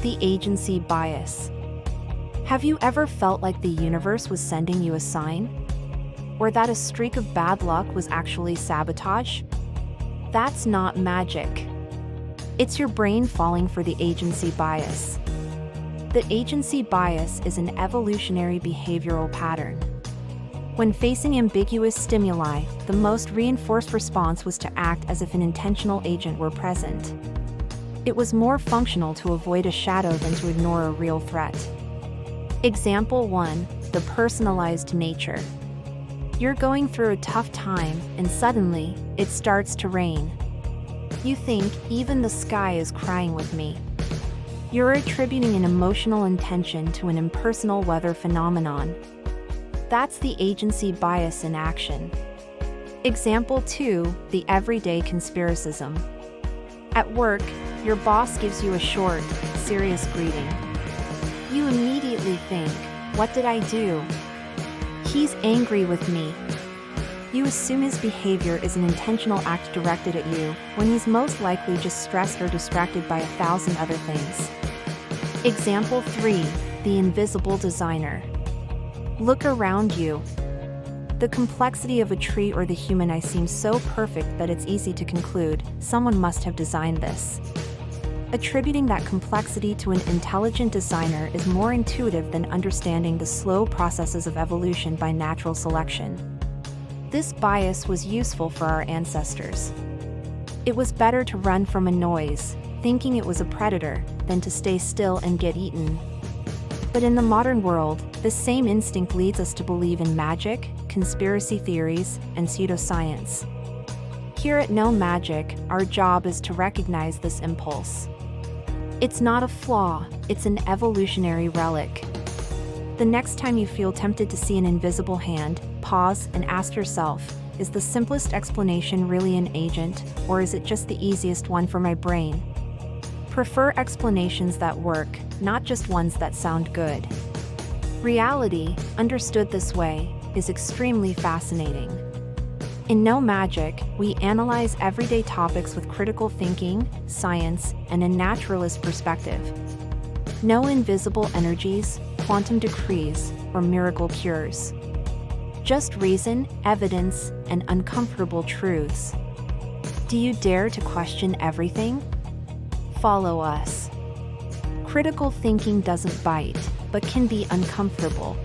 the agency bias. Have you ever felt like the universe was sending you a sign? Or that a streak of bad luck was actually sabotage? That's not magic. It's your brain falling for the agency bias. The agency bias is an evolutionary behavioral pattern. When facing ambiguous stimuli, the most reinforced response was to act as if an intentional agent were present. It was more functional to avoid a shadow than to ignore a real threat. Example 1. The personalized nature. You're going through a tough time, and suddenly, it starts to rain. You think, even the sky is crying with me. You're attributing an emotional intention to an impersonal weather phenomenon. That's the agency bias in action. Example 2. The everyday conspiracism. At work, your boss gives you a short, serious greeting. You immediately think, what did I do? He's angry with me. You assume his behavior is an intentional act directed at you, when he's most likely just stressed or distracted by 1,000 other things. Example 3. The invisible designer. Look around you. The complexity of a tree or the human eye seems so perfect that it's easy to conclude, someone must have designed this. Attributing that complexity to an intelligent designer is more intuitive than understanding the slow processes of evolution by natural selection. This bias was useful for our ancestors. It was better to run from a noise, thinking it was a predator, than to stay still and get eaten. But in the modern world, this same instinct leads us to believe in magic, conspiracy theories, and pseudoscience. Here at No Magic, our job is to recognize this impulse. It's not a flaw, it's an evolutionary relic. The next time you feel tempted to see an invisible hand, pause and ask yourself, is the simplest explanation really an agent, or is it just the easiest one for my brain? Prefer explanations that work, not just ones that sound good. Reality, understood this way, is extremely fascinating. In No Magic, we analyze everyday topics with critical thinking, science, and a naturalist perspective. No invisible energies, quantum decrees, or miracle cures. Just reason, evidence, and uncomfortable truths. Do you dare to question everything? Follow us. Critical thinking doesn't bite, but can be uncomfortable.